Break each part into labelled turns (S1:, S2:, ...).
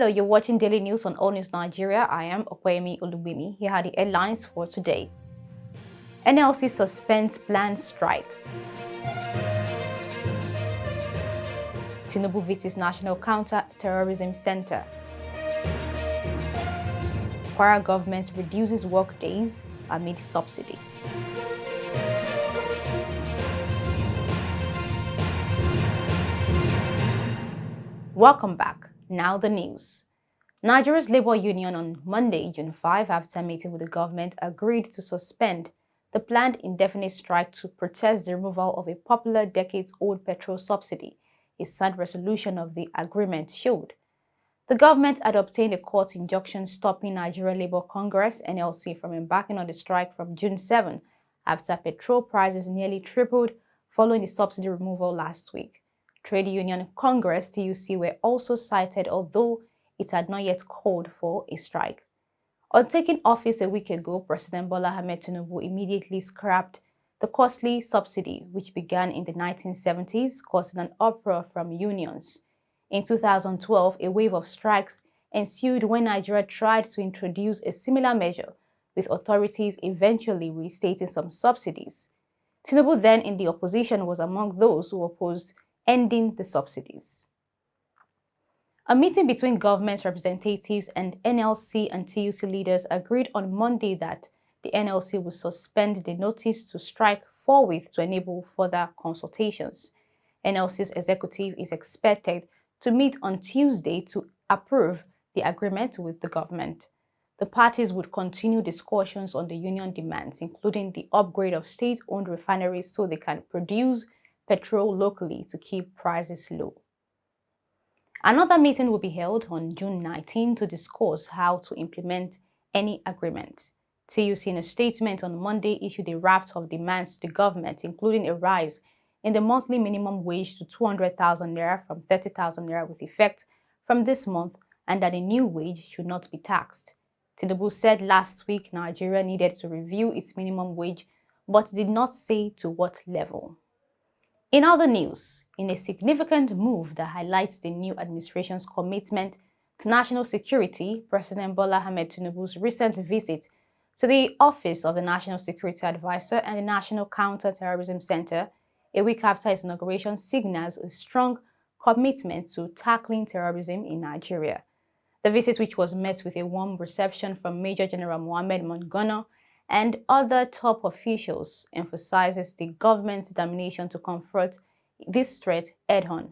S1: you're watching Daily News on Allnews Nigeria. I am Okwemi Olubimi. Here are the headlines for today. NLC suspends planned strike. Tinubu visits National Counter-Terrorism Center. KWARA government reduces work days amid subsidy. Welcome back. Now the news. Nigeria's labor union on Monday, June 5, after meeting with the government, agreed to suspend the planned indefinite strike to protest the removal of a popular decades-old petrol subsidy, a signed resolution of the agreement showed. The government had obtained a court injunction stopping Nigeria Labour Congress (NLC) from embarking on the strike from June 7 after petrol prices nearly tripled following the subsidy removal last week. Trade Union Congress (TUC) were also cited, although it had not yet called for a strike. On taking office a week ago, President Bola Ahmed Tinubu immediately scrapped the costly subsidy, which began in the 1970s, causing an uproar from unions. In 2012, a wave of strikes ensued when Nigeria tried to introduce a similar measure, with authorities eventually restating some subsidies. Tinubu, then in the opposition, was among those who opposed ending the subsidies. A meeting between government representatives and NLC and TUC leaders agreed on Monday that the NLC will suspend the notice to strike forthwith to enable further consultations. NLC's executive is expected to meet on Tuesday to approve the agreement with the government. The parties would continue discussions on the union demands, including the upgrade of state-owned refineries so they can produce petrol locally to keep prices low. Another meeting will be held on June 19 to discuss how to implement any agreement. TUC, in a statement on Monday, issued a raft of demands to the government, including a rise in the monthly minimum wage to 200,000 naira from 30,000 naira with effect from this month, and that a new wage should not be taxed. Tinubu said last week Nigeria needed to review its minimum wage, but did not say to what level. In other news, in a significant move that highlights the new administration's commitment to national security, President Bola Ahmed Tinubu's recent visit to the office of the National Security Advisor and the National Counter-Terrorism Center a week after its inauguration signals a strong commitment to tackling terrorism in Nigeria. The visit, which was met with a warm reception from Major General Mohammed Mongono and other top officials, emphasizes the government's determination to confront this threat head-on.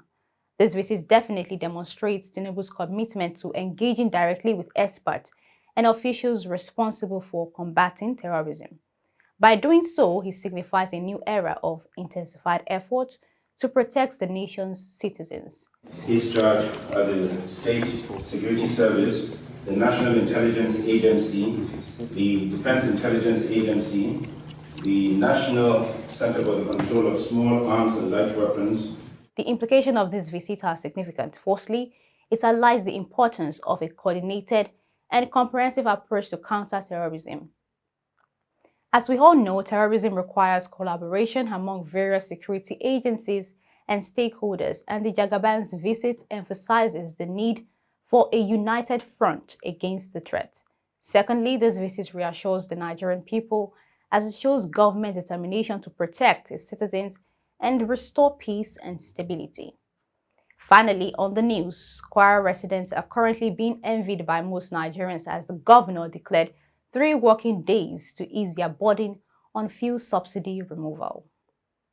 S1: This visit definitely demonstrates Tinubu's commitment to engaging directly with experts and officials responsible for combating terrorism. By doing so, he signifies a new era of intensified efforts to protect the nation's citizens.
S2: His charge are the State Security Service, the National Intelligence Agency, the Defense Intelligence Agency, the National Center for the Control of Small Arms and Light Weapons.
S1: The implications of this visit are significant. Firstly, it highlights the importance of a coordinated and comprehensive approach to counter-terrorism. As we all know, terrorism requires collaboration among various security agencies and stakeholders, and the Jagaban's visit emphasizes the need for a united front against the threat. Secondly, this visit reassures the Nigerian people as it shows government determination to protect its citizens and restore peace and stability. Finally, on the news, KWARA residents are currently being envied by most Nigerians as the governor declared 3 working days to ease their burden on fuel subsidy removal.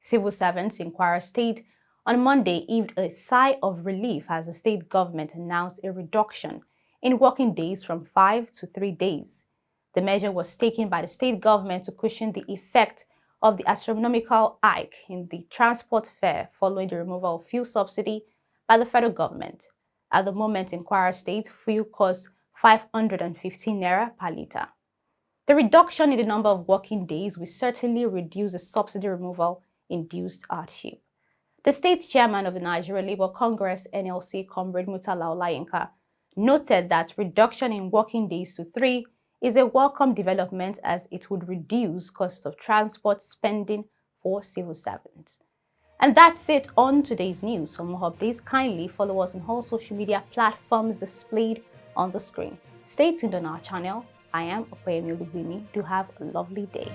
S1: Civil servants in KWARA State on Monday heaved a sigh of relief as the state government announced a reduction in working days from 5 to 3 days. The measure was taken by the state government to cushion the effect of the astronomical hike in the transport fare following the removal of fuel subsidy by the federal government. At the moment in KWARA State, fuel costs 515 naira per litre. The reduction in the number of working days will certainly reduce the subsidy removal-induced hardship. The state chairman of the Nigeria Labour Congress (NLC), Comrade Murtala Olayinka, noted that reduction in working days to 3 is a welcome development as it would reduce cost of transport spending for civil servants. And that's it on today's news. For more updates, kindly follow us on all social media platforms displayed on the screen. Stay tuned on our channel. I am Opeyemi Olubimi. Do have a lovely day.